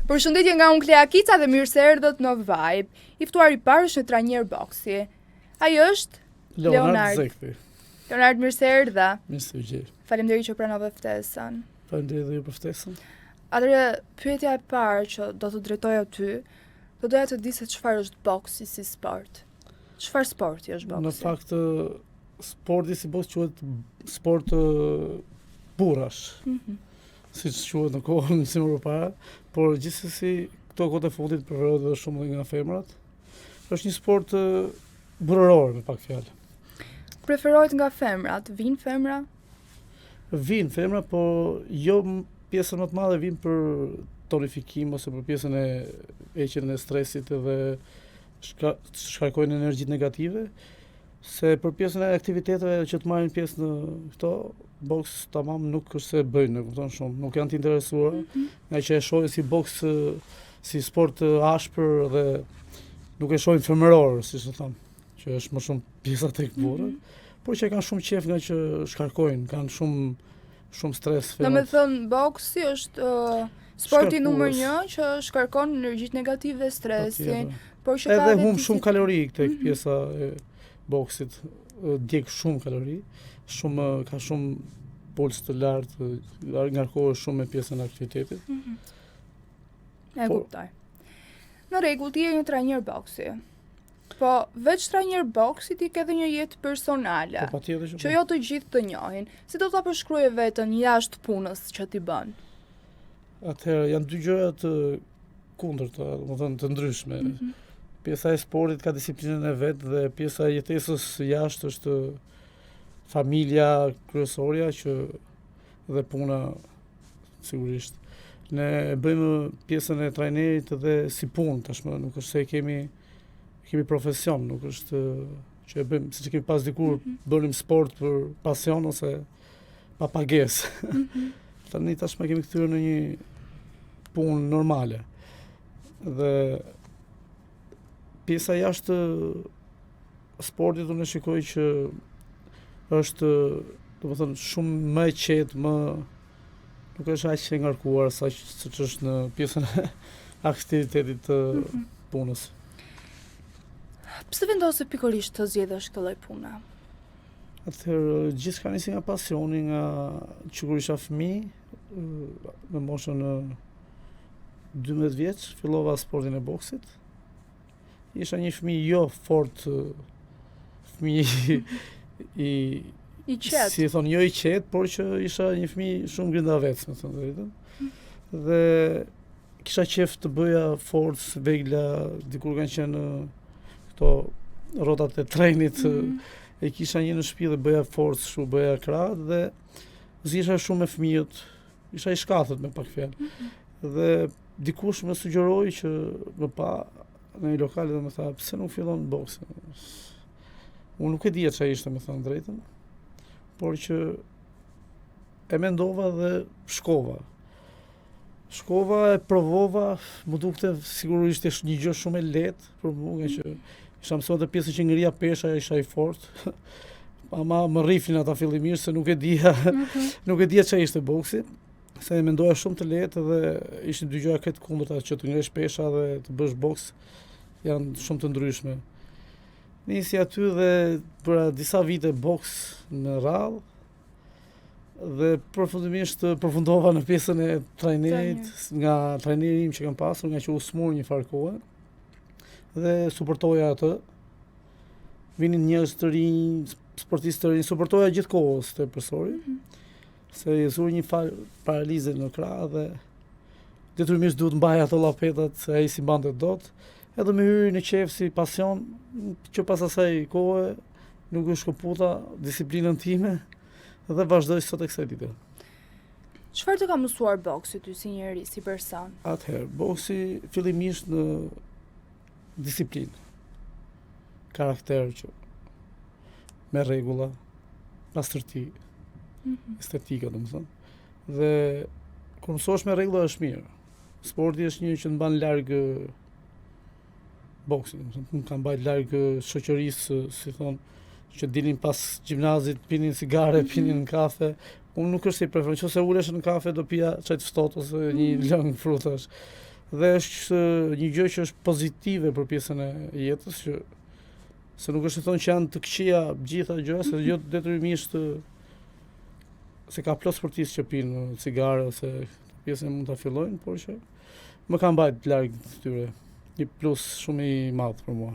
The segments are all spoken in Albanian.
Përshëndetje nga unë Klea Kica dhe mirë se erdhët në Vibe. I ftuar i parë është një trajner boksi. Ai është Leonard Zekti. Leonard, mirë se erdha. Mirë se u gjej. Faleminderit që pranove ftesën. Faleminderit dhe ju për ftesën. Atëherë, pyetja e parë që do të drejtoj aty, do doja të di se çfarë është boksi si sport. Çfarë sporti është boksi? Në fakt, sporti si boks quhet sport burrash. Siç quhet në kohën si më parë, por gjithsesi këto kohët e fundit preferohet edhe shumë dhe nga femrat. Është një sport burrëror me pak fjalë. Preferohet nga femrat, vinë femra? Vinë femra, por jo pjesën më të madhe vinë për tonifikim ose për pjesën e heqjen e stresit dhe shkarkojnë energjitë negative, se për pjesën e aktiviteteve që të marrin pjesë në këto, boks tamam nuk është se bëjnë, kupton shumë, nuk janë të interesuar, nga që e shohin si boks si sport ashpër dhe nuk e shohin femëror, siç e them, që është më shumë pjesa tek burrat, por që kanë shumë qejf nga që shkarkojnë, kanë shumë stres. Domethënë boksi është sporti numër 1 që shkarkon energjitë negative, stresin, por që edhe humb shumë kalori tek pjesa e boksit, djeg shumë kalori, ka shumë puls të lartë, ngarkohesh shumë me pjesën e aktivitetit. E kuptoj. Në rregull, ti je një trajner boksi. Po, veç trajner boksi ti ke edhe një jetë personale, Po, patjetër që jo të gjithë të njohin. Si do ta përshkruaje veten jashtë punës që ti bën? Atëherë, janë dy gjëra të kundërta, domethënë të ndryshme. Pjesa e sportit ka disiplinën e vet dhe pjesa e jetesës jashtë është familja kryesorja që dhe puna sigurisht. Ne bëjmë pjesën e trajnerit edhe si punë tashmë, nuk është se kemi profesion, nuk është që e bëjmë siç kemi pas dikur bënim sport për pasion ose pa pagesë. Tani tashmë kemi kthyer në një punë normale. Dhe pjesa jashtë sportit unë shikoj që është, domethënë, shumë më e qetë, nuk është aq e ngarkuar sa siç është në pjesën e aktivitetit të punës. Pse vendose pikërisht të zgjedhësh këtë lloj pune? Atëherë, gjithçka nisi nga pasioni, nga që kur isha fëmijë, në moshën 12 vjeç, fillova sportin e boksit. Isha një fëmijë jo fort, fëmijë i qetë. Si thonë, jo i qetë, por që isha një fëmijë shumë grindavec, me thënë drejtën. Dhe kisha qef të bëja forcë, vegla, dikur kanë qenë këto rrotat e trenit, e kisha një në shtëpi dhe bëja forcë, bëja krah dhe zisha shumë me fëmijët, isha i shkathët me pak fjalë. Dhe dikush më sugjeroi që më pa në një lokal dhe më tha, pse nuk fillon boksën? Unë nuk e dija çfarë ishte, me thënë drejtën, por që e mendova dhe shkova. E provova, më dukte sigurisht ishte një gjë shumë e lehtë për mua, nga që isha mësuar të pjesën që ngria pesha, isha i fortë. Ama më rrifnin ata fillimisht se nuk e dija çfarë ishte boksi, se e mendoja shumë të lehtë dhe ishin dy gjëra këtë kundërta, që të ngresh pesha dhe të bësh boks janë shumë të ndryshme. Nisi aty dhe bëra disa vite boks në radhë dhe përfundova në pjesën e trajnerit, nga trajneri im që kam pasur, nga që u smur një farë kohë dhe suportoja atë. Vinin njerëz të rinj, sportistë të rinj, suportoja gjithë kohës të përsori, se i zuri një farë paralize në krah dhe detyrimisht duhet mbaj ato llapetat se ai si mbante dot. Edhe me hyri në qef si pasion, që pas asaj kohë nuk u shkëputa disiplinën time dhe vazhdoj sot e kësaj dite. Çfarë të ka mësuar boksi ty si njeri, si person? Atëherë, boksi fillimisht në disiplinë, karakter që me rregulla, pastërti, estetika domethënë. Dhe kur mësohesh me rregulla është mirë. Sporti është një që të mban larg boksi, nuk kanë bajt larg shoqërisë, si thonë, që dilin pas gjimnazit, pinin cigare, pinin kafe. Unë nuk është si preferoj, nëse ulesh në kafe do pija çaj të ftohtë ose një lëng frutash. Dhe është një gjë që është pozitive për pjesën e jetës, që se nuk është të thonë që janë të këqija gjitha gjëra, se jo detyrimisht se ka plot sportistë që pinë cigare ose pjesën mund ta fillojnë, por që më ka mbajt larg këtyre. Një plus shumë i madh për mua.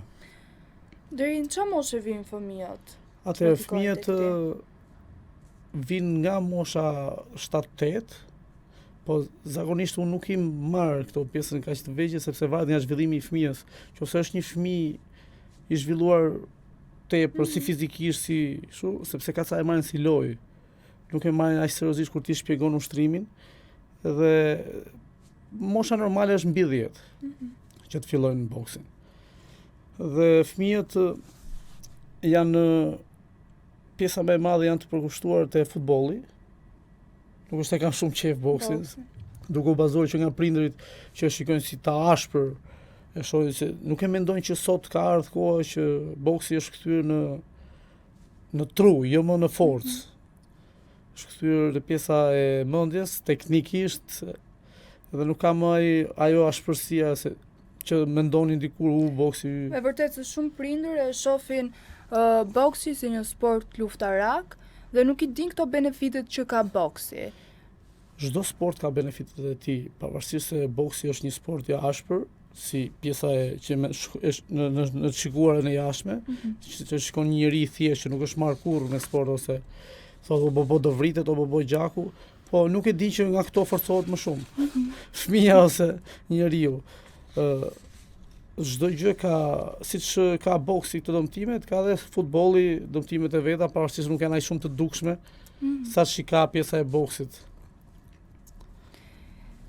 Deri në çfarë moshe vijnë fëmijët? Atëherë Praktikojnë fëmijët tek vinë nga mosha 7-8, po zakonisht unë nuk i marr këto pjesën kaq të vegjël sepse varet nga zhvillimi i fëmijës. Nëse është një fëmijë i zhvilluar tepër si fizikisht si kështu, sepse ka ca e marrin si lojë. Nuk e marrin aq seriozisht kur ti shpjegon ushtrimin, dhe mosha normale është mbi 10 që të fillojnë boksin. Dhe fëmijët janë pjesa më e madhe janë të përkushtuar te futbolli. Nuk është se kanë shumë qejf boksin, duke u bazuar që nga prindërit që shikojnë si ta ashpër, e shohin se nuk e mendojnë që sot ka ardhur koha që boksi është kthyer në tru, jo më në forcë. Është kthyer në pjesa e mendjes, teknikisht, dhe nuk ka më ajo ashpërsia që mendonin dikur boksi. Me vërtet se shumë prindër e shohin boksi si një sport luftarak dhe nuk i din këto benefitet që ka boksi. Çdo sport ka benefitet e tij, pavarësisht se boksi është një sport i ashpër, si pjesa që është në të shikuarën e jashtme, që shikon një njeri thjesht që nuk është marrë kurrë me sport ose thotë o bobo do vritet o bobo gjaku, po nuk e di që nga këto forcohet më shumë. Fëmia ose njeriu. Çdo gjë ka, siç ka boksi këto dëmtimet, ka edhe futbolli dëmtimet e veta, pavarësisht nuk janë aq shumë të dukshme, sa që ka pjesa e boksit.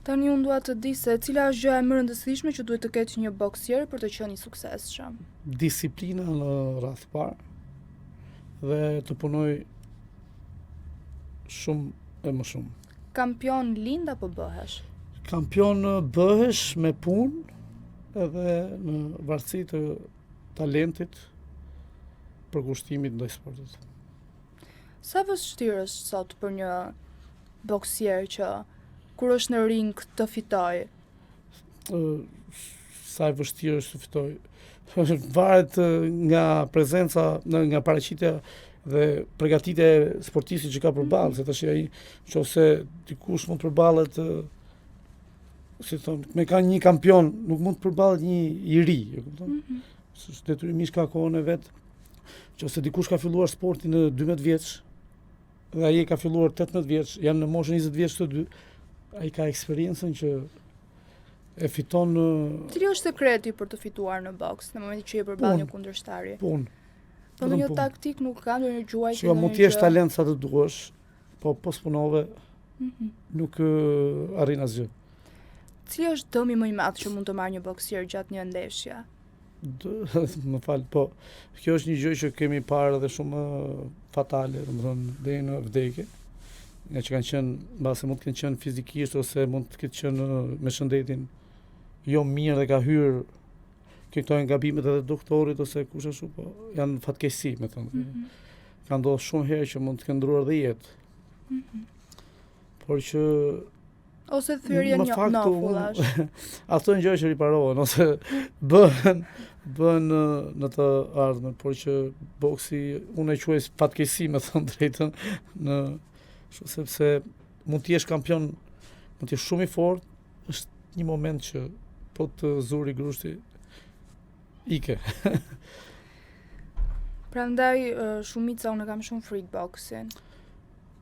Tani unë dua të di se cila është gjëja më e rëndësishme që duhet të ketë një boksier për të qenë i suksesshëm. Disiplina në radhë parë dhe të punoj shumë e më shumë. Kampion lind apo bëhesh? Kampion bëhesh me punë edhe në varësi të talentit për kushtimit ndaj sportit. Sa vështirë është sot për një boksier që kur është në ring të fitoj? Sa e vështirë është të fitoj? Varet nga prezenca, nga paraqitja dhe përgatitja e sportistit që ka përballë, se tash ai nëse dikush mund të përballet si thon, me ka një kampion, nuk mund të përballet një i ri, e kupton? Detyrimisht ka kohën e vet. Nëse dikush ka filluar sportin në 12 vjeç dhe ai ka filluar 18 vjeç, janë në moshën 20 vjeç të dy, ai ka eksperiencën që e fiton. Cili është sekreti për të fituar në boks në momentin që je përballë një kundërshtari? Punë. Po ndonjë taktik nuk ka, ndonjë gjuajtje? Shiko, mund të jesh talent sa të duash, po punove nuk arrin asgjë. Cili është dëmi më i madh që mund të marrë një boksier gjatë një ndeshje? Më fal, po kjo është një gjë që kemi parë edhe shumë fatale, domethënë deri në vdekje. Nga që kanë qenë, mbase mund të kenë qenë fizikisht ose mund të ketë qenë me shëndetin jo mirë dhe ka hyrë këto janë gabimet edhe doktorit ose kush ashtu, po janë fatkeqësi, me thënë. Ka ndodhur shumë herë që mund të kenë ndruar dhe jetë. Por që ose thyrje një nofullash. Ato janë gjëra që riparohen ose bëhen në të ardhmen, por që boksi unë e quaj fatkeqësi, me thënë drejtën, sepse mund të jesh kampion, mund të jesh shumë i fortë, është një moment që po të zuri grushti ike. Prandaj shumica unë kam shumë frikë boksin.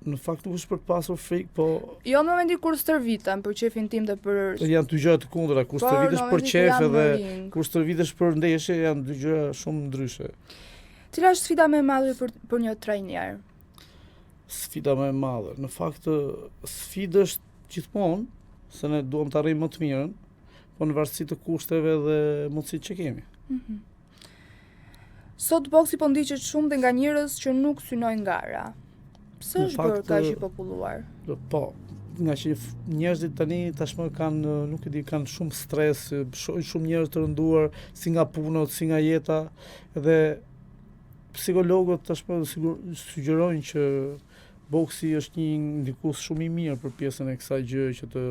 Në fakt nuk është për të pasur frikë, po jo në momentin kur stërviten për qefin tim dhe për janë dy gjëra të kundëra, kur stërvitesh për qef edhe kur stërvitesh për ndeshje janë dy gjëra shumë ndryshe. Cila është sfida më e madhe për një trajner? Sfida më e madhe. Në fakt sfida është gjithmonë se ne duam të arrijmë më të mirën, po në varësi të kushteve dhe mundësitë që kemi. Sot boksi po ndiqet shumë dhe nga njerëz që nuk synojnë gara. Pse është bërë kaq i populluar? Po, nga që njerëzit tani tashmë kanë, nuk e di, kanë shumë stres, shumë njerëz të rënduar, si nga puna, si nga jeta, dhe psikologët tashmë sugjerojnë që boksi është një ndikues shumë i mirë për pjesën e kësaj gjëje që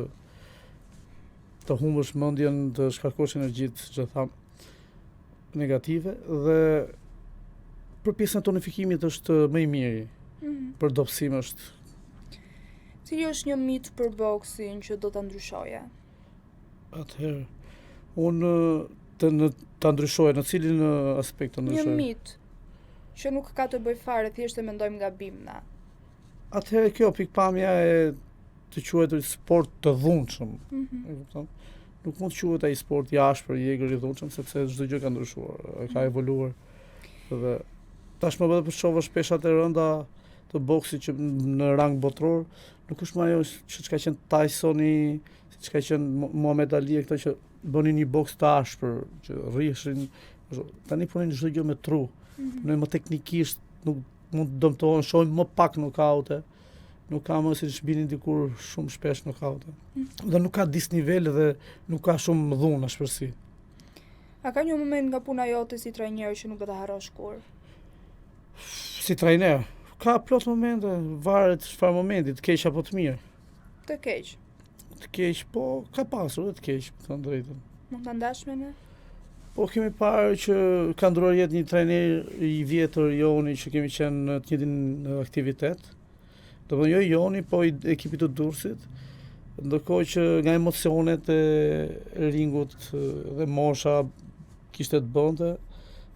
të humbësh mendjen, të shkarkosh energjitë që tham negative dhe për pjesën e tonifikimit është më i miri. Për dobësim është. Cili është një mit për boksin që do ta ndryshoje? Atëherë, unë ta ndryshoja në cilin aspekt të ndryshoja? Një mit që nuk ka të bëj fare, thjesht e mendojmë gabim na. Atëherë kjo pikpamja e të quajtur sport të dhunshëm. E kupton? Nuk mund të quhet ai sport i ashpër, i egër i dhunshëm, sepse çdo gjë ka ndryshuar, ka evoluar. Dhe tashmë edhe për shohë shpeshat e rënda të boksit që në rang botror, nuk është më ajo që ka qenë Tysoni, që ka qenë Muhammad Ali, këto që bënin një boks të ashpër, që rrieshin, tani punojnë çdo gjë me tru. Punojnë më teknikisht, nuk mund të dëmtohen, shohim më pak nokaute. Nuk ka më si shbinin dikur shumë shpesh nokaute. Dhe nuk ka disnivel dhe nuk ka shumë dhuna shpërsi. A ka një moment nga puna jote si trajner që nuk do ta harrosh kur? Si trajner, ka plot momente, varet çfarë momenti, të keq apo të mirë. Të keq. Të keq, po ka pasur dhe të keq, të thënë drejtën. Mund ta ndash me ne? Po kemi parë që ka ndruar jetë një trajner i vjetër Joni që kemi qenë në të njëjtin aktivitet. Do të jo Joni, po i ekipit të Durrësit. Ndërkohë që nga emocionet e ringut dhe mosha kishte të bënte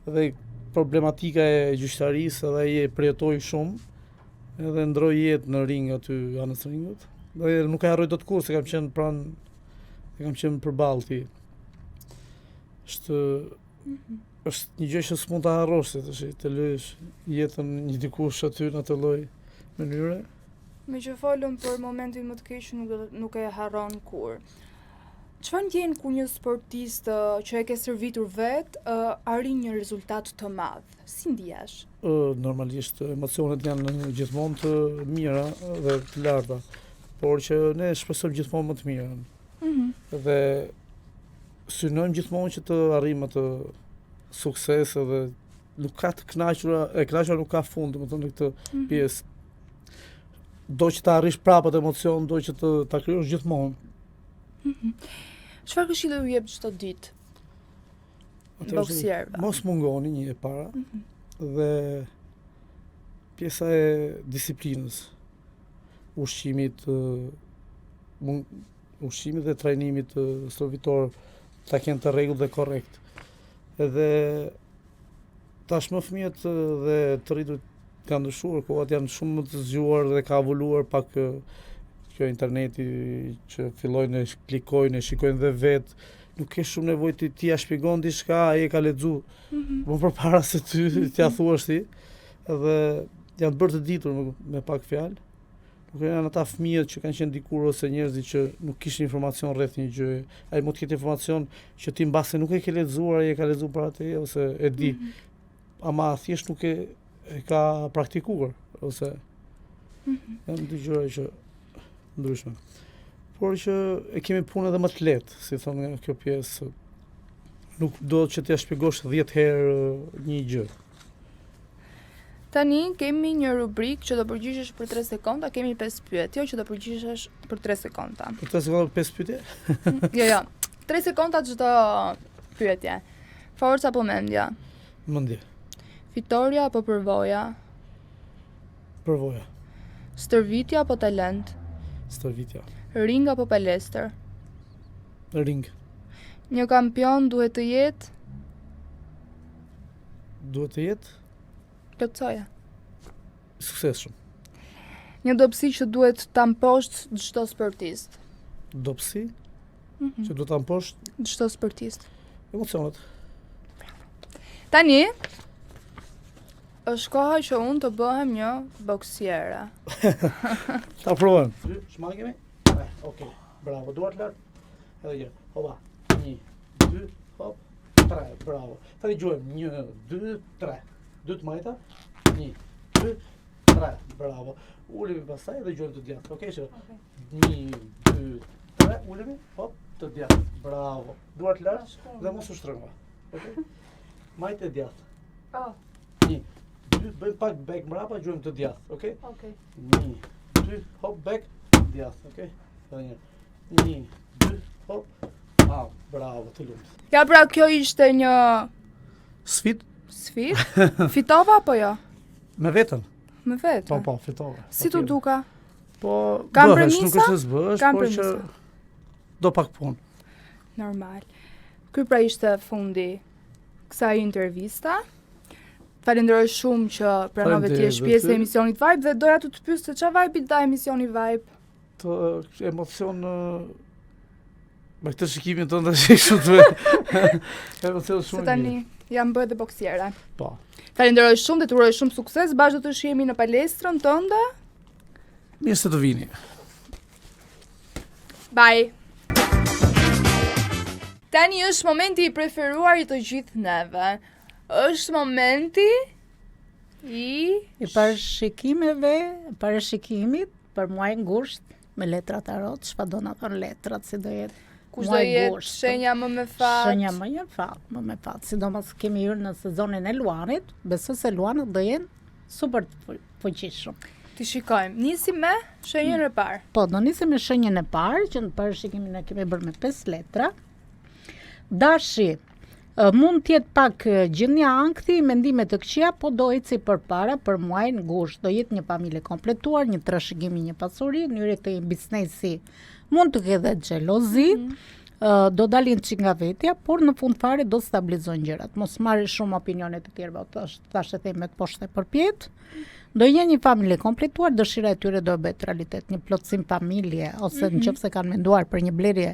dhe problematika e gjyqtarisë edhe ai e përjetoi shumë edhe ndroi jetë në ring aty anës ringut. Dhe nuk e harroj dot kurrë se kam qenë përballë ti. Është një gjë që s'mund ta harrosh, të lësh jetën një dikush aty në atë lloj mënyre. Me që folëm për momentin më të keq nuk e harron kur. Çfarë ndjen kur një sportist që e ke servitur vet arrin një rezultat të madh? Si ndihesh? Normalisht emocionet janë gjithmonë të mira dhe të larta, por që ne shpresojmë gjithmonë më të mirën. Dhe synojmë gjithmonë që të arrijmë atë sukses dhe nuk ka të kënaqura nuk ka fund, domethënë në këtë pjesë. Do që ta arrish prapë atë emocion, do që ta krijosh gjithmonë. Çfarë këshillë ju jep çdo ditë? Boksierëve. Mos mungoni një e para. Dhe pjesa e disiplinës, ushqimit dhe trajnimit stërvitor ta kenë të rregull dhe korrekt. Edhe tashmë fëmijët dhe të rritur ka ndryshuar, kohat janë shumë më të zgjuar dhe ka evoluar pak kjo interneti që fillojnë e klikojnë, e shikojnë dhe vetë, nuk ke shumë nevojë ti ja shpjegon diçka, ai e ka lexuar. Më përpara se ty t'ia thuash ti, dhe janë bërë të ditur me pak fjalë. Nuk janë ata fëmijët që kanë qenë dikur ose njerëzit që nuk kishin informacion rreth një gjë. Ai mund të ketë informacion që ti mbase nuk e ke lexuar, ai e ka lexuar para teje ose e di. Ama thjesht nuk e ka praktikuar ose janë dy gjëra që ndryshme. Por që e kemi punë edhe më të lehtë, si thonë nga kjo pjesë. Nuk do që t'ia shpjegosh 10 herë një gjë. Tani kemi një rubrikë që do përgjigjesh për 3 sekonda, kemi 5 pyetje që do përgjigjesh për 3 sekonda. Për 3 sekonda 5 pyetje? Jo. 3 sekonda çdo pyetje. Forca apo mendja? Mendje. Fitoria apo përvoja? Përvoja. Stërvitja apo talent? Stërvitja. Ring apo palestër? Ring. Një kampion duhet të jetë? Duhet të jetë? Plotësoja. Suksesshëm. Një dobësi që duhet ta mposhtë çdo sportist? Dobësi? Që duhet ta mposhtë çdo sportist? Emocionet. Tani është koha që unë të bëhem një boksiere. Ta provojmë. Shmangemi? Okej. Bravo. Duart lart. Edhe gjë. Hopa. 1, 2, hop, 3. Bravo. Tani gjuajmë 1, 2, 3. 2 të majta. 1, 2, 3. Bravo. Ulemi pastaj dhe gjuajmë të djathtë. Okej, që 1, 2, 3. Ulemi. Hop, të djathtë. Bravo. Duart lart dhe mos u shtrëngo. Okej? Majtë e djathtë. 1, 2, bëjmë pak back mbrapa, gjuajmë të djathtë, okej? Okej. 1, 2, hop back, djathtë, okej? Edhe një. 1, Hop. Bravo, të lumt. Ja pra, kjo ishte një Sfidë Fitova apo jo? me veten. Me vetë. Po, fitova. Si t'u duka? Po, Kam bëhesh, nuk premisa? është se s'bëhesh, Kam por që premisa. do pak punë. Normal. Ky pra ishte fundi kësaj intervista. Falenderoj shumë që pranove të jesh Faleminderit pjesë e ty. emisionit Vibe dhe doja të pyes se ç'a vibe da emisioni Vibe? Të emocion me këtë shikimin tënd është shumë të emocion Se shumë tani mirë. jam bërë dhe boksiere. Po. Falenderoj shumë dhe të uroj shumë sukses. Bashkë do të shihemi në palestrën tënde. Mirë se të vini. Bye. Tani është momenti i preferuar i të gjithë neve. Është momenti I parashikimit për muajin gusht me letra tarot, çfarë do na thon letrat, si do jetë kush do muaj jetë gusht. shenja më me fat. Shenja më me fat, sidomos kemi hyrë në sezonin e Luanit, besoj se Luanët do jenë super të fuqishëm. Ti shikojmë. Nisim me shenjën e parë. Po, do nisim me shenjën e parë, që në parashikimin e kemi bërë me 5 letra. Dashi, mund t'jetë pak gjendja ankthi, mendime të këqija, po do eci përpara për muajin gusht. Do jetë një familje kompletuar, një trashëgimi, një pasuri, në hyrje të një biznesi mund të ketë dhe xhelozi, do dalin çik nga vetja, por në fund fare do stabilizojnë gjërat. Mos marrë shumë opinione të tjerëve, thashë themet poshtë e përpjet. Do jenë një familje kompletuar, dëshira e tyre do bëhet realitet, një plotësim familje, ose nëse kanë menduar për një blerje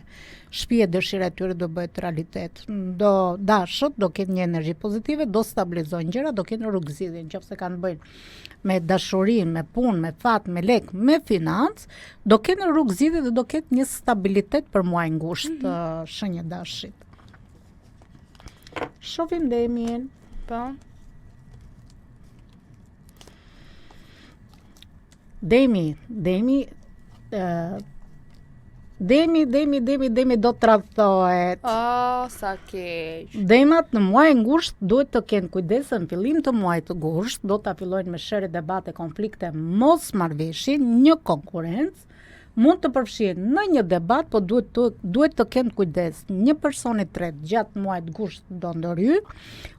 shtëpie, dëshira e tyre do bëhet realitet. Do dashët, do ketë një energji pozitive, do stabilizojnë gjëra, do ketë rrugëzidhje, nëse kanë bëjnë me dashurinë, me punë, me fat, me lek, me financë, do ketë rrugëzidhje dhe do ketë një stabilitet për muajin gusht, shenjë dashit. Shohim Demin. Po. Demi do të tradhtohet. Sa keq. Demat në muajin gusht duhet të kenë kujdes në fillim të muajit të gusht, do ta fillojnë me shere, debate, konflikte, mos marrëveshje, një konkurrencë, mund të përfshihen në një debat, po duhet të kenë kujdes. Një person i tretë gjatë muajit gusht do ndërhyj,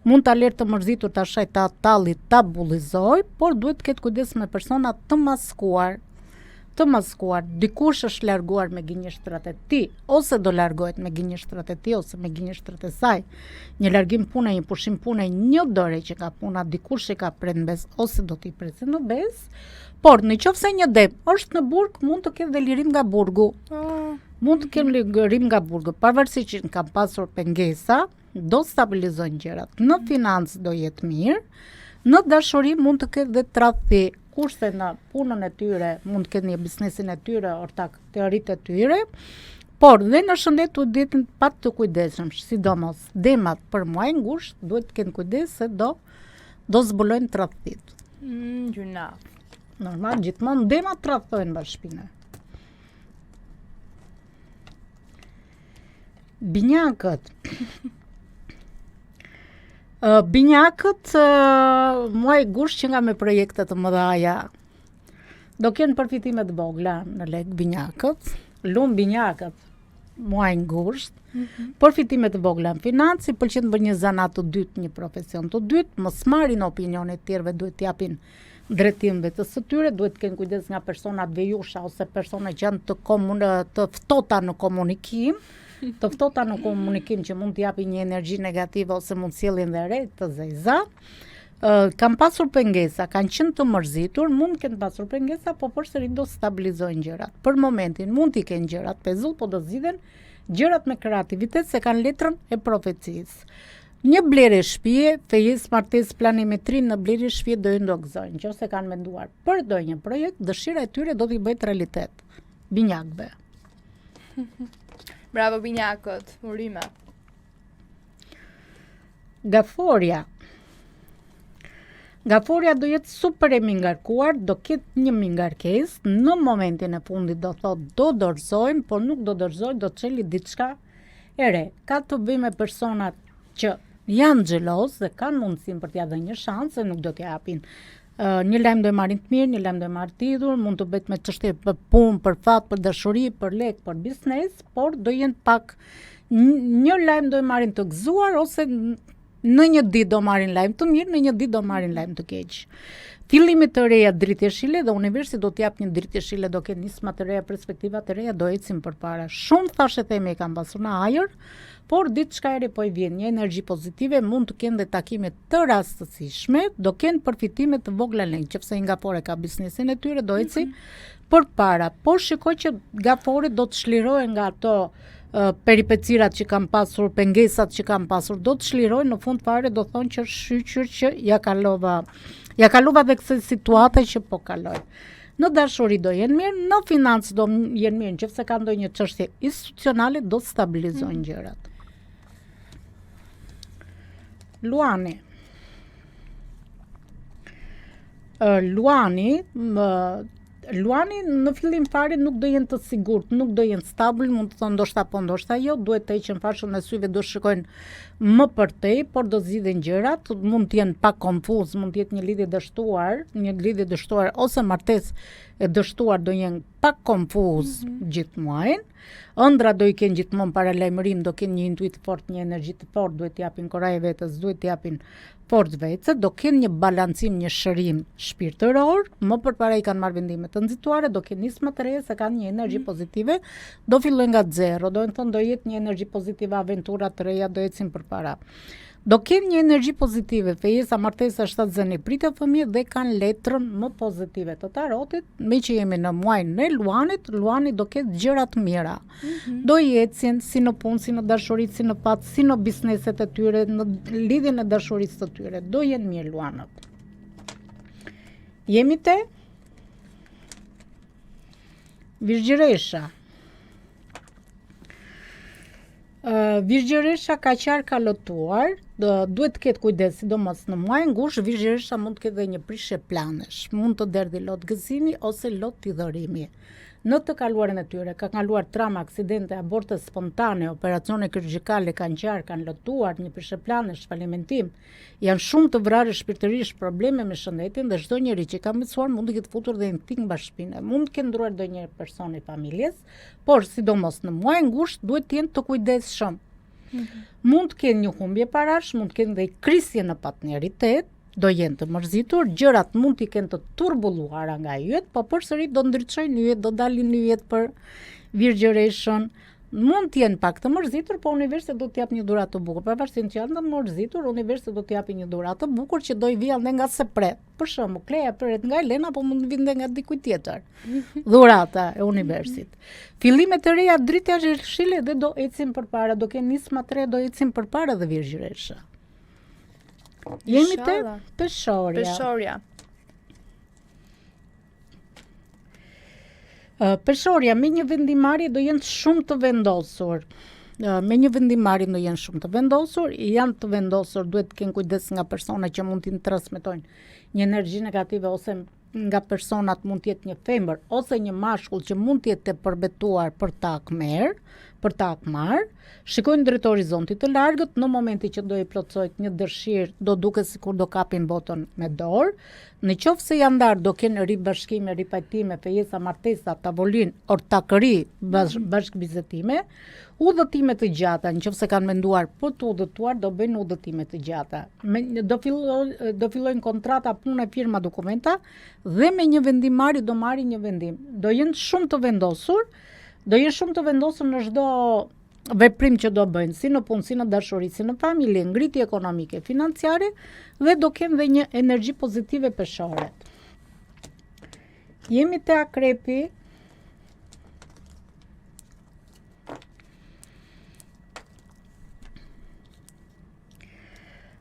mund ta lërë të mërzitur, ta shaj, ta talli, ta bullizoj, por duhet të ketë kujdes me persona të maskuar. Dikush është larguar me gënjeshtrat e tij, ose do largohet me gënjeshtrat e tij ose me gënjeshtrat e saj. Një largim pune, një pushim pune, një dore që ka puna, dikush që ka prend bez ose do t'i presë në bez. Por në qoftë se një dem është në burg, mund të ketë dhe lirim nga burgu. Mund të kemë lirim nga burgu, pavarësisht që kanë pasur pengesa, do stabilizojnë gjërat. Në financë do jetë mirë, në dashuri mund të ketë dhe tradhti, kurse në punën e tyre mund të ketë një biznesin e tyre, ortak teoritë e tyre, por dhe në shëndet u ditën pak të kujdesshëm, sidomos demat për muajin gusht duhet të kenë kujdes se do zbulojnë tradhtit. Gjuna. Normal, gjithmonë demat tradhtojnë në shpinë. Binjakët. Binjakët, muaj gusht që nga me projekte të mëdhaja, do kenë përfitime të vogla në lek binjakët, lumë binjakët, muajin gusht, përfitime të vogla në financë, pëlqen të bërë një zanat të dytë, një profesion të dytë, mos marrin opinionet tjerëve, duhet t'japin drejtimve të së tyre, duhet të kenë kujdes nga personat vejusha ose persona që janë të ftota në komunikim, që mund t'japi një energji negative ose mund sjellin dhe re të zeza. Kanë pasur pengesa, kanë qenë të mërzitur, mund kenë pasur pengesa, po përsëri do stabilizojnë gjërat. Për momentin mund t'i kenë gjërat pezull, po do zgjidhen gjërat me kreativitet se kanë letrën e profecisë. Një blerje shtëpie, fejes, martesë, planimetri në blerje shtëpie do i ndogëzojnë, nëse kanë menduar për ndonjë projekt, dëshira e tyre do t'i bëjë realitet. Binjakëve. Bravo binjakët, urime. Gaforia do jetë super e mingarkuar, do ketë një mingarkesë, në momentin e fundit do thotë do dorëzojmë, por nuk do dorëzojmë, do të çeli diçka e re. Ka të bëjë me personat që janë xheloz dhe kanë mundësinë për t'ia dhënë një shans, se nuk do t'ia japin Një lajm do e marrin të mirë, një lajm do e marrë të idhur, mund të bëhet me çështje për punë, për fat, për dashuri, për lek, për biznes, por do jenë pak një lajm do e marrin të gëzuar ose në një ditë do marrin lajm të mirë, në një ditë do marrin lajm të keq. Fillimet të reja dritë jeshile dhe universi do t'jap një dritë jeshile, do ketë nisma të reja, perspektiva të reja, do ecim përpara. Shumë thashë theme e kam pasur në ajër, por diçka e re po i vjen, një energji pozitive, mund të kenë dhe takime të rastësishme, do kenë përfitime të vogla lëng, qëpse nga Gafore ka biznesin e tyre, do eci përpara. Por shikoj që Gafore do të çlirohen nga ato peripecirat që kam pasur, pengesat që kam pasur, do të çlirohen, në fund fare do thonë që shqyqyr që ja kalova dhe kësaj situate që po kaloj. Në dashuri do jenë mirë, në financë do jenë mirë, nëse ka ndonjë çështje institucionale do stabilizojnë gjërat. Luani. Luani në fillim fare nuk do jenë të sigurt, nuk do jenë stabil, mund të thonë ndoshta po ndoshta jo, duhet të heqin fashën e syve, do shikojnë më përtej, por do zgjidhen gjërat, mund të jenë pak konfuz, mund të jetë një lidhje dështuar ose martesë e dështuar do jenë pak konfuz gjithmonë. Ëndra do i kenë gjithmonë paralajmërim, do kenë një intuit fort, një energji të fort, duhet t'japin koraj vetes, duhet t'japin fort vetes, do kenë një balancim, një shërim shpirtëror, më përpara i kanë marrë vendime të nxituara, do kenë nisma të reja, se kanë një energji pozitive, do fillojnë nga zero, do të thonë do jetë një energji pozitive, aventura të reja, do ecin përpara. Do kenë një energji pozitive, fejesa, martesa, shtatzëni, pritë fëmijë dhe kanë letrën më pozitive të tarotit, me që jemi në muajin e Luanit, Luani do ketë gjëra të mira. Do i ecin si në punë, si në dashurit, si në patë, si në bizneset e tyre, në lidhjen e dashurisë të tyre, do jenë mirë Luanët. Jemi te Virgjëresha. Virgjëresha ka qarë ka lotuar, duhet të ketë kujdes, sidomos në muajin gusht, Virgjëresha mund të ketë dhe një prishje planesh, mund të derdhi lot gëzimi ose lot tidhërimi. Në të kaluarën e tyre, ka kaluar trama, aksidente, aborte spontane, operacione kirurgjikale, kanë qarë, kanë lotuar, një prishje planesh, falimentim, janë shumë të vrarë shpirtërisht, probleme me shëndetin dhe çdo njeri që ka mësuar mund të ketë futur dhe në tik bashkëpinë, mund të ketë ndruar ndonjë person i familjes, por sidomos në muajin gusht duhet të jenë të kujdesshëm. Mund të kenë një humbje parash, mund të kenë dhe krisje në partneritet, do jenë të mërzitur, gjërat mund t'i kenë të turbulluara nga yjet, po përsëri do ndriçojnë yjet, do dalin yjet për Virgjëreshën. Mund të jenë pak të mërzitur, po universi do t'jap një dhuratë të bukur. Pavarësisht që janë të mërzitur, universi do t'japi një dhuratë të bukur që do i vijë nga se pret. Për shembull, Kleja pret nga Elena, po mund të vinte nga dikujt tjetër. Dhurata e universit. Fillimet e reja drita jeshile dhe do ecin përpara, do kenë nisma të re, do ecin përpara dhe Virgjëresha. Jemi te Peshorja. Peshorja, me një vendimarrje do jenë shumë të vendosur. Janë të vendosur, duhet të kenë kujdes nga persona që mund t'i transmetojnë një energji negative, ose nga personat mund të jetë një femër ose një mashkull që mund të jetë të përbetuar për ta akmarr. Shikojnë drejt horizontit të largët, në momenti që do i plotësojnë një dëshirë, do duket sikur do kapin botën me dorë. Në qoftë se janë ndarë, do kenë ribashkime, ripajtime, fejesa, martesa, tavolin, ortakëri, bashkëbizetime, udhëtime të gjata, në qoftë se kanë menduar për të udhëtuar, do bëjnë udhëtime të gjata. Do fillojnë kontrata, punë, firma, dokumenta, dhe me një vendimarrje do marrin një vendim. Do jenë shumë të vendosur, në çdo veprim që do bëjnë, si në punë, si në dashuri, si në familje, ngritje ekonomike, financiare, dhe do kenë dhe një energji pozitive peshoret. Jemi te Akrepi.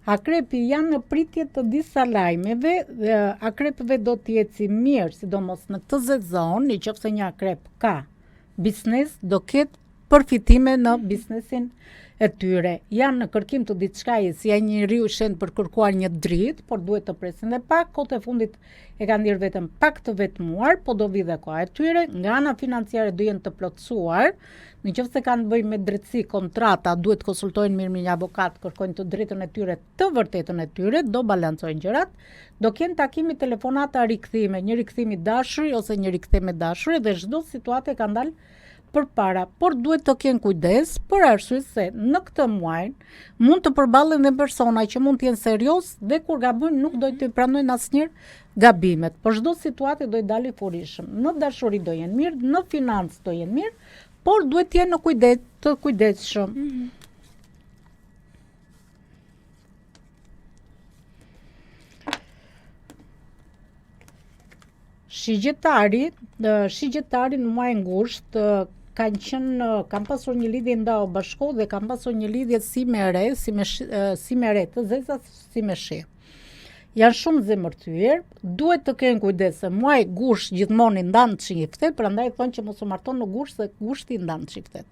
Akrepi janë në pritje të disa lajmeve, dhe akrepëve do t'jeci mirë, sidomos në këtë sezon, nëse një akrep ka biznes, do ketë përfitime në biznesin e tyre. Janë në kërkim të diçkaje, si janë njeriu shend për kërkuar një dritë, por duhet të presin dhe pak, kohët e fundit e kanë dirë vetëm pak të vetmuar, po do vi dhe koha e tyre, nga ana financiare do jenë të plotësuar. Nëse kanë bëjë me drejtësi kontrata, duhet konsultojnë mirë me një avokat, kërkojnë të drejtën e tyre, të vërtetën e tyre, do balancojnë gjërat, do kenë takimi telefonata rikthime, një rikthim i dashuri ose një rikthim e dashuri dhe çdo situatë ka ndalë përpara, por duhet të kenë kujdes për arsye se në këtë muaj mund të përballen dhe persona që mund të jenë serioz dhe kur gabojnë nuk do të pranojnë asnjëherë gabimet. Por çdo situatë do i dalë furishëm. Në dashuri do jenë mirë, në financë do jenë mirë, por duhet të jenë në të kujdesshëm. Shigjetari në muajin gusht kanë pasur një lidhje ndao bashkë dhe kanë pasur një lidhje si me re, të zeza si me shi. Janë shumë zemërtyer, duhet të kenë kujdes se muaji gusht gjithmonë i ndan çiftet, prandaj thonë që mos u marton në gusht se gushti i ndan çiftet.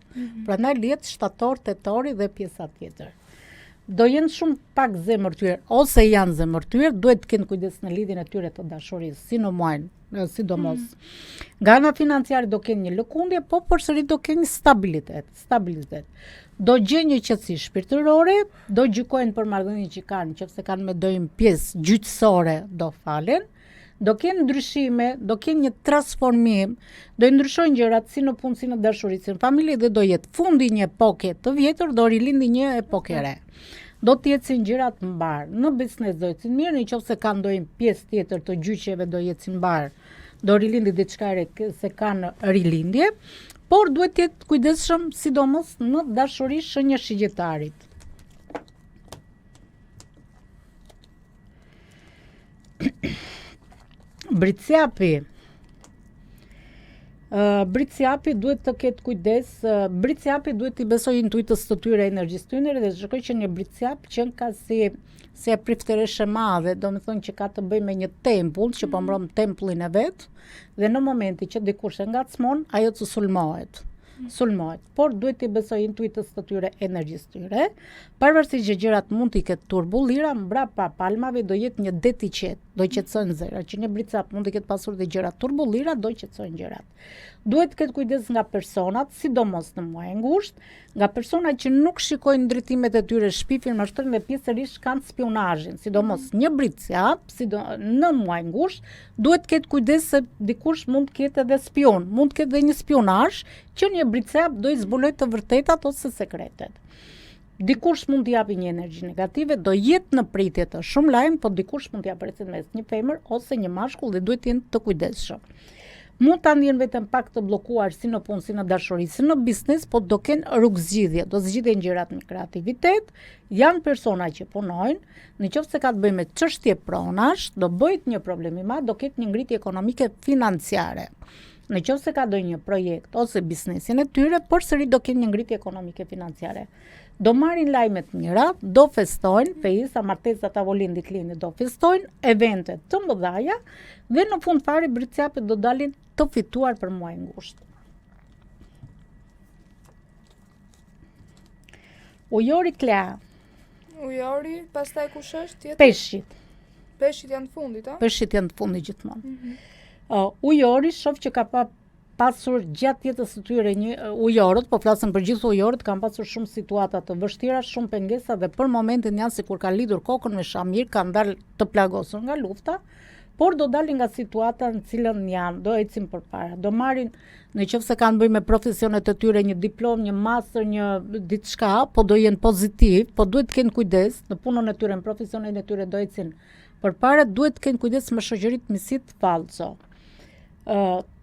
Prandaj lihet shtator, tetori dhe pjesa tjetër. Do jenë shumë pak zemërtyer, ose janë zemërtyer, duhet të kenë kujdes në lidhjen e tyre të dashurisë, si në muajin, sidomos. Nga ana financiare do kenë një lëkundje, po përsëri do kenë stabilitet. Do gjejnë një qetësi shpirtërore, do gjykojnë për marrëdhënien që kanë, nëse kanë me dojmë pjesë gjyqësore, do falen. Do kenë ndryshime, do kenë një transformim, do i ndryshojnë gjërat si në punë, si në dashuri, si në familje dhe do jetë fundi një epoke të vjetër, do rilindi një epoke e re. Do të ecin gjërat mbar. Në biznes do ecin mirë, nëse kanë ndonjë pjesë tjetër të gjyqeve do ecin mbar. Do rilindi diçka e re se kanë rilindje, por duhet të jetë kujdesshëm sidomos në dashuri shenja shigjetarit. Britsjapi duhet të ketë kujdes, britsjapi duhet të besojë intuitës të tyre, energjisë tyre dhe shikoj që një britsjap që ka si e priftëreshe madhe, do me thonë që ka të bëjë me një tempull, që po mbron tempullin e vet, dhe në momenti që dikush e ngacmon, ajo të sulmohet. Por duhet të besojë intuitës të tyre, energjisë tyre, pavarësisht që gjërat mund të ketë turbullira, mbrapa palmave do jetë një det i qetë, do qetësojnë zëra, që një britsap mund të ketë pasur dhe gjëra turbullira, do qetësojnë gjërat. Duhet të ketë kujdes nga personat, sidomos në muajin gusht, nga personat që nuk shikojnë drejtimet e tyre, shpifin, mashtrojnë dhe pjesërisht kanë spionazhin, sidomos një britsap, në muajin gusht, duhet të ketë kujdes se dikush mund të ketë edhe spion, mund të ketë edhe një spionazh që një britsap do i zbulojë të vërtetat ose sekretet. Dikush mund të japi një energji negative, do jetë në pritje të shumë lajm, po dikush mund të japë rrecet mes një femër ose një mashkull dhe duhet të jenë të kujdesshëm. Mund ta ndjen vetëm pak të bllokuar si në punë, si në dashuri, si në biznes, po do kenë rrugëzgjidhje, do zgjidhen gjërat me kreativitet, janë persona që punojnë, nëse ka të bëjë me çështje pronash, do bëhet një problem i madh, do ketë një ngritje ekonomike financiare. Nëse ka ndonjë projekt ose biznesin e tyre, përsëri do kenë një ngritje ekonomike financiare. Do marrin lajme të mira, do festojnë, fejsa, martesa, tavolin, ditlini, do festojnë, evente të mëdhaja dhe në fund fare britsjapet do dalin të fituar për muajin gusht. Ujori Klea. Ujori, pastaj kush është tjetër? Peshqit. Peshqit janë të fundit, a? Peshqit janë të fundit gjithmonë. Ujori, shoh që ka pasur gjatë jetës së tyre ujorët, po flasëm për gjithë ujorët, kanë pasur shumë situata të vështira, shumë pengesa dhe për momentin janë sikur kanë lidhur kokën me shamir, kanë dalë të plagosur nga lufta, por do dalin nga situata në cilën janë, do ecin përpara, do marrin nëse kanë bëjë me profesionet e tyre, një diplom, një master, një diçka, po do jenë pozitiv, po duhet të kenë kujdes në punën e tyre, në profesionin e tyre do ecin përpara, duhet të kenë kujdes me shoqëritë misit falso.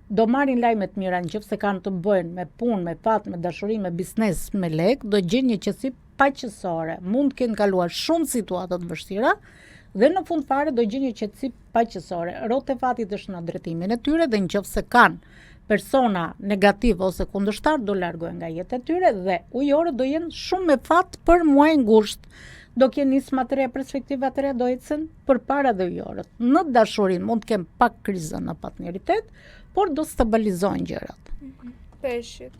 Do marrin lajme të mira nëse kanë të bëjnë me punë, me fat, me dashuri, me biznes, me lek, do gjejnë një qetësi paqësore. Mund të kenë kaluar shumë situata të vështira dhe në fund fare do gjejnë një qetësi paqësore. Rotë e fatit është në drejtimin e tyre dhe nëse kanë persona negativ ose kundërshtar do largohen nga jeta e tyre dhe ujorët do jenë shumë me fat për muajin gusht. Do kenë nisma të reja, perspektiva të reja, do ecën përpara dhe ujorët. Në dashurin mund të kenë pak krizën në partneritet, por do stabilizojnë gjërat. Peshqit.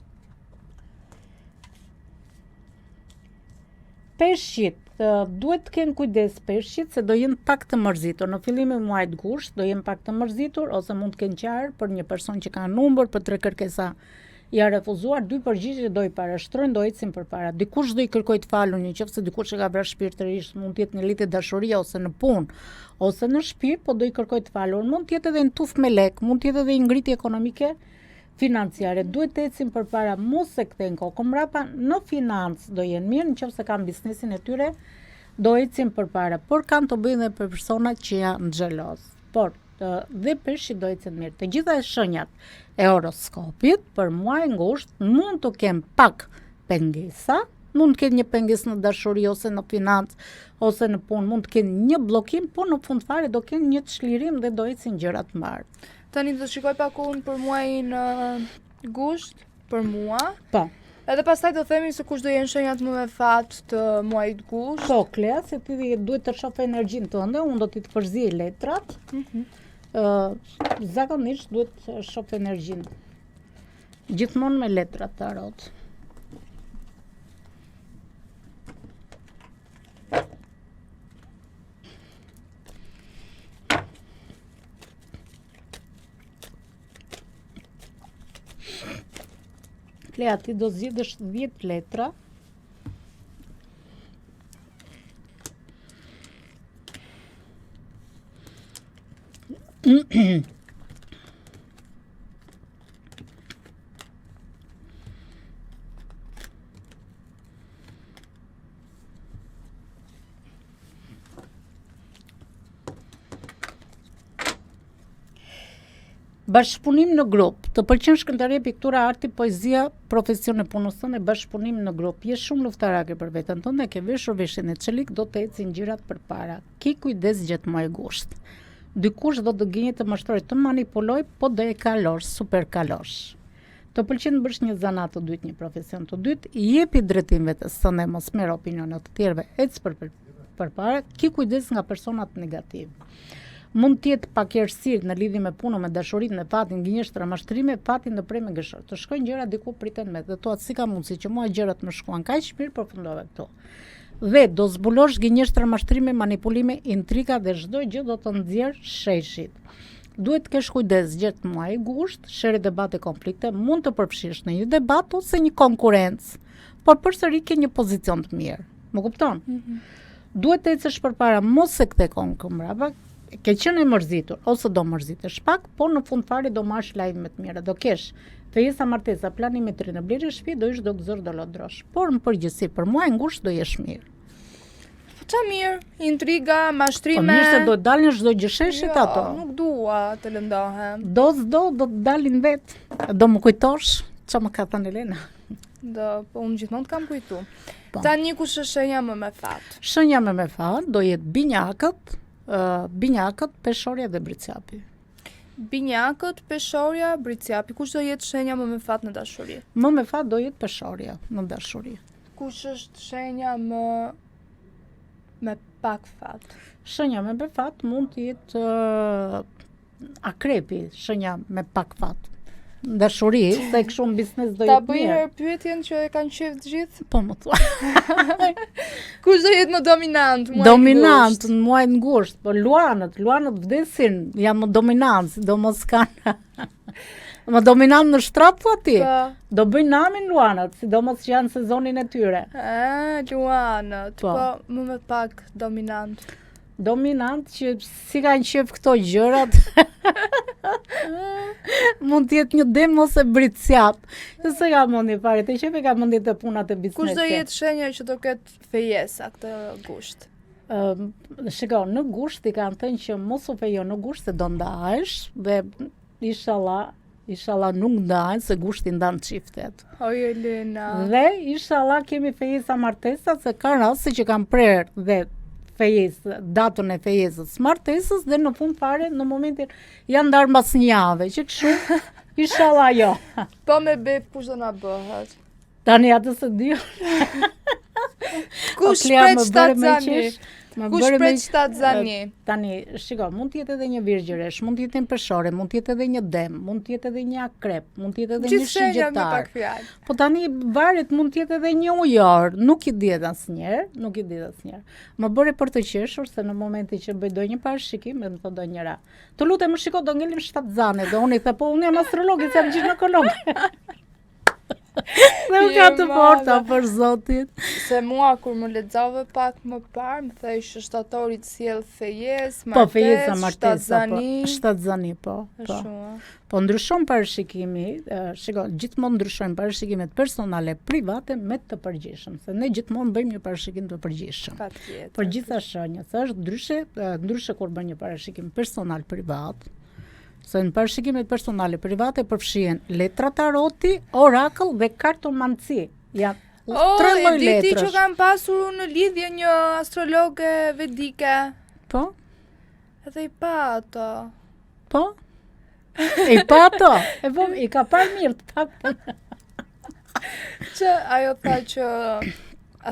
Peshqit, duhet të kenë kujdes peshqit se do jenë pak të mërzitur. Në fillim e muajit gusht do jenë pak të mërzitur ose mund të kenë qarë për një person që ka numër për 3 kërkesa ja refuzuar, 2 përgjigje do i parashtrojnë, do ecin përpara. Dikush do i kërkoj të falur, nëse dikush e ka vrarë shpirtërisht, mund të jetë në lidhje dashurie ose në punë, ose në shtëpi, po do i kërkoj të falur. Mund të jetë edhe në tufë me lek, mund të jetë edhe ngritje ekonomike, financiare. Duhet të ecin përpara, mos e kthejnë kokën mbrapa. Në financë do jenë mirë, nëse kanë biznesin e tyre, do ecin përpara. Por kanë të bëjnë edhe për persona që janë xheloz. Por dhe peshqit do ecin mirë. Të gjitha shenjat e horoskopit për muaj ngusht mund të kenë pak pengesa, mund të kenë një pengesë në dashuri ose në financë ose në punë, mund të kenë një bllokim, por në fund fare do kenë një çlirim dhe do ecin gjërat mbar. Tani do shikoj pak unë për muajin gusht, për mua. Po. Edhe pastaj do themi se kush do jenë shenjat më me fat të muajit gusht. Po, Klea, se ti duhet të shoh energjinë tënde, unë do t'i të përzij letrat. Zakonisht duhet të shoh energjinë. Gjithmonë me letrat tarot. Klea, ti do zgjidhësh 10 letra. Bashkëpunim në grup. Të pëlqen shkrimtaria, piktura, arti, poezia, profesion e punës tënde, bashkëpunim në grup. Je shumë luftarake për veten tënde, ke veshur veshjen e çelik, do të ecin gjërat përpara. Ki kujdes gjatë muajit gusht. Dikush do të gënjej të mashtroj, të manipuloj, po do e kalosh, super kalosh. Të pëlqen të bësh një zanat të dytë, një profesion të dytë, jepi drejtim vetes tënde, mos merr opinionet të tjerëve, ec përpara, ki kujdes nga personat negativ. Mund të jetë pakërësirë në lidhje me punën, me dashurinë, me fatin, gënjeshtra, mashtrime, fatin do prej me gëshor. Të shkojnë gjëra diku priten me, dhe thua si ka mundësi që mua gjërat më shkuan kaq mirë, përfundove këto. Dhe do zbulosh gënjeshtra, mashtrime, manipulime, intriga dhe çdo gjë do të nxjerr sheshit. Duhet të kesh kujdes gjatë muajit gusht, shere debate, konflikte, mund të përfshish në një debat ose një konkurrencë, por përsëri ke një pozicion të mirë. Më kupton? Duhet të ecësh përpara, mos e kthe kokën mbrapa. Ke qenë e mërzitur, ose do mërzitesh pak, por në fund fare do marrësh lajme të mira, do kesh fejesa, martesa, planimetri në blerje shtëpi, do ish do gëzor, do lodrosh. Por në përgjithësi për muaj ngusht do jesh mirë. Qa mirë, intriga, mashtrime. Po mirë se do të dalin çdo gjë sheshit ato. Nuk dua të lëndohem. Do të dalin vet. Do më kujtosh ç'a më ka thënë Elena. Po unë gjithmonë të kam kujtu. Po. Tani kush është shenja më me fat? Shenja më me fat do jetë binjakët, peshorja dhe bricjapi. Binjakët, peshorja, bricjapi. Kush do jetë shenja më me fat në dashuri? Më me fat do jetë peshorja në dashuri. Kush është shenja më me pak fat? Shenja me fat mund të jetë akrepi, shenja me pak fat. Dashuri, se kështu në biznes do jetë mirë. Ta bëj herë pyetjen që e kanë qef të gjithë? Po më thua. Kush do jetë më dominant? Dominant në muajin gusht, po luanët vdesin, janë më dominant, sidomos kanë. Më dominant në shtrat thua ti? Do bëjnë namin luanët, sidomos që janë sezonin e tyre. Luanët, po më me pak dominant. Dominant që si kanë qef këto gjërat. Mund të jetë një dem ose britsjap. Se ka mundi fare, të qef e ka mundi të punat e biznesit. Kush do jetë shenja që do ketë fejesa këtë gusht? Shiko, në gusht i kanë thënë që mos u fejo në gusht se do ndahesh dhe inshallah nuk ndahen se gushti ndan çiftet. Oj Elena. Dhe inshallah kemi fejesa martesa se ka raste që kanë prerë dhe datën e fejesës martesës dhe në fund fare në momentin janë ndarë mbas një jave që kështu inshallah jo. Po me beb kush do na bëhet? Tani atë se di. Kush pret shtatzani? Kush pret shtatë zani? Tani, shiko, mund të jetë edhe një virgjëresh, mund të jetë një peshore, mund të jetë edhe një dem, mund të jetë edhe një akrep, mund të jetë edhe një shigjetar. Po tani varet, mund të jetë edhe një ujor, nuk i diet asnjëherë. Më bëre për të qeshur se në momentin që bëj ndonjë parashikim, më thotë ndonjëra. Të lutem, më shiko, do ngelim shtatë zane, dhe unë i the, po unë jam astrologi, jam ginekolog. Dhe u ka të forta për zotin. Se mua kur më lexove pak më parë, më thej shtatorit sjell fejes, shtatë zani, po. Po ndryshon parashikimi, shiko, gjithmonë ndryshojnë parashikimet personale, private me të përgjithshëm, se ne gjithmonë bëjmë një parashikim të përgjithshëm. Për gjitha shenjat, është ndryshe kur bën një parashikim personal privat. Se në parashikimet personale private përfshihen letra taroti, orakël dhe kartomanci. Ja, tre lloj letrash. E di ti që kam pasur në lidhje një astrologe vedike. Po? Edhe i pa ato. Po? I pa ato? E po, i ka parë mirë të pak. Që ajo tha që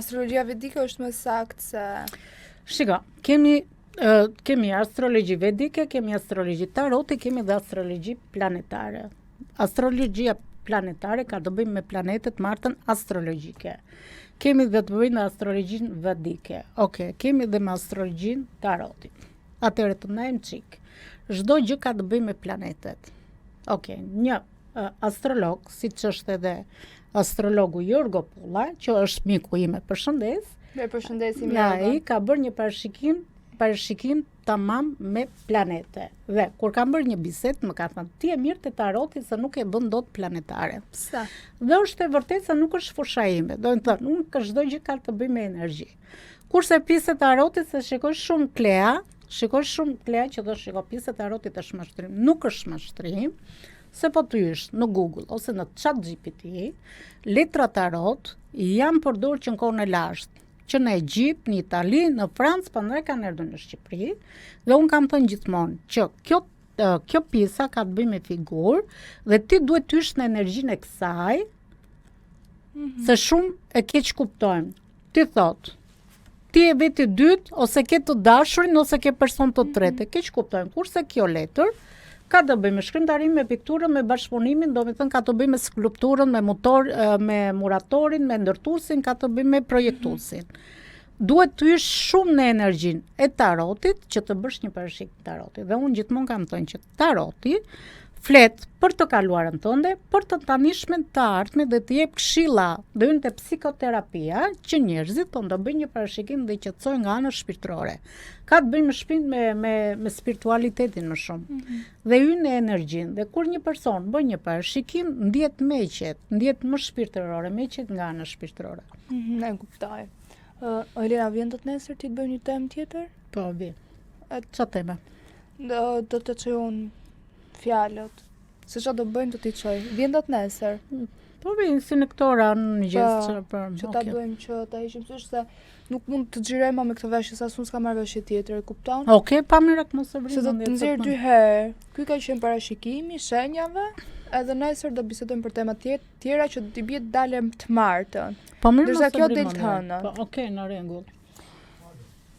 astrologjia vedike është më saktë se... Shiko, kemi astrologji vedike, kemi astrologji taroti, kemi dhe astrologji planetare. Astrologjia planetare ka të bëjmë me planetet martën astrologjike. Kemi dhe të bëjmë me astrologjin vedike. Kemi dhe me astrologjin tarotit. Atëre të ndajmë qik. Çdo gjë ka të bëjmë me planetet. Një astrolog, si që është edhe astrologu Jorgo Pulla, që është miku ime, përshëndes. Përshëndesim Jorgo. Ai ka bërë një parashikim tamam me planete. Dhe kur kam bërë një bisedë, më ka thënë, ti e mirë te taroti se nuk e bën dot planetare. Pse? Dhe është e vërtetë se nuk është fusha ime. Do të thonë, unë çdo gjë ka të bëjë me energji. Kurse pjesë e tarotit se shikoj shumë klea që do shikoj pjesë e tarotit është mashtrim. Nuk është mashtrim, se po të ysh në Google ose në ChatGPT, letra tarot janë përdorur që në kohën e lashtë, që në Egjipt, në Itali, në Francë, pandaj kanë erdhur në Shqipëri, dhe unë kam thënë gjithmonë që kjo pjesa ka të bëjë me figurë dhe ti duhet të ysh në energjinë e kësaj, se shumë e keq kuptojmë. Ti thot, ti e veti dytë, ose ke të dashurin, ose ke person të tretë, keq kuptojmë. Kurse kjo letër ka të bëjë me shkrimtarin, me pikturën, me bashkëpunimin, do me thënë ka të bëjë me skulpturën, me muratorin, me ndërtuesin, ka të bëjë me projektuesin. Duhet të ysh shumë në energjinë e tarotit që të bësh një parashikim tarotit. Dhe unë gjithmonë kam thënë që taroti flet për të kaluarën tënde, për të tanishmen të ardhmen dhe të jep këshilla, dhe hyn te psikoterapia, që njerëzit po ndo bëjnë një parashikim dhe qetësojnë nga ana shpirtërore. Ka të bëjë me spiritualitetin më shumë. Dhe hyn në energjinë. Dhe kur një person bën një parashikim, ndihet më shpirtërore, meqet nga ana shpirtërore. Ne kuptoj. Elena, vjen dot nesër ti të bëjmë një temë tjetër? Po, vjen. Çfarë tema? Do të çoj unë fjalët. Se çfarë do bëjmë do t'i çoj. Vjen dot nesër. Po vjen si në këto ranë në gjest që ta bëjmë që ta heqim sysh se nuk mund të xhirojmë me këtë veshje sa unë s'kam marrë veshje tjetër, e kupton? Pa mirë mos e bëjmë. Se do të nxjerr dy herë. Ky ka qenë parashikimi, shenjave, edhe nesër do bisedojmë për tema tjera që do t'i bie dalëm të martën. Po mirë, ndërsa kjo del të hënën. Po në rregull.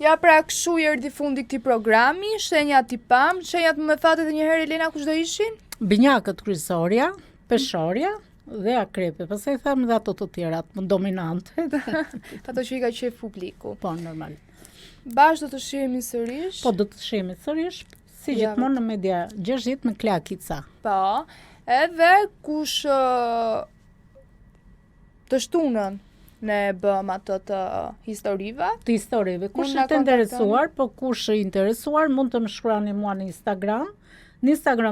Ja, pra kështu i erdhi fundi këtij programi, shenjat i pam, shenjat më thatë edhe një herë Elena kush do ishin? Binjakët kryesorja, peshorja dhe akrepi. Pastaj tham edhe ato të tjerat, më dominante. Ato që i ka qef publiku. Po, normal. Bash do të shihemi sërish? Po, do të shihemi sërish, si gjithmonë në media 60 me Kleakica. Po, edhe kush të shtunën ne bëm ato të historive. Kush është të interesuar, po kush është interesuar, mund të më shkruani mua në Instagram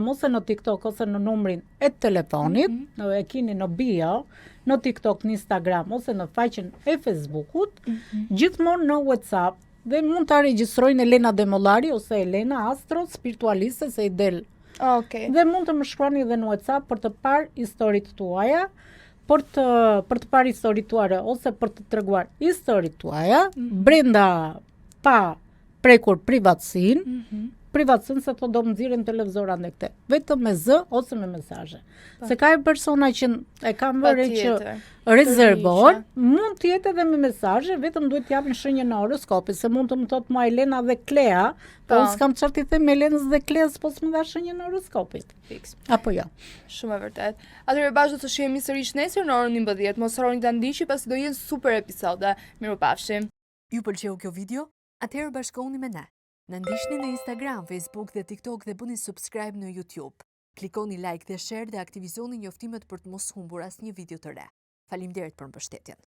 ose në TikTok ose në numrin e telefonit, e keni në bio, në TikTok, në Instagram ose në faqen e Facebookut, gjithmonë në WhatsApp, dhe mund të regjistrojnë Elena Demollari ose Elena Astro, spiritualiste se i del. Dhe mund të më shkruani edhe në WhatsApp për të parë historitë tuaja, për të parë historitë tuaja ose për të treguar historitë tuaja, brenda pa prekur privatësinë, privatësin se to do më nxirrin televizora në këte. Vetëm me zë ose me mesazhe. Se ka persona që e kam vërë që rezervojnë, mund të jetë edhe me mesazhe, vetëm duhet t'japin shenjën e horoskopit, se mund të më thotë ma Elena dhe Klea, po unë s'kam çfarë t'i them Elenës dhe Kleas, po s'më dha shenjën e horoskopit. Fiks. Apo jo. Shumë e vërtet. Atëherë bashkë do të shihemi sërish nesër në orën 11. Mos harroni ta ndiqni, pasi do jenë super episode. Mirupafshim. Ju pëlqeu kjo video? Atëherë bashkohuni me ne. Na ndiqni në Instagram, Facebook dhe TikTok dhe bëni subscribe në YouTube. Klikoni like dhe share dhe aktivizoni njoftimet për të mos humbur asnjë video të re. Faleminderit për mbështetjen.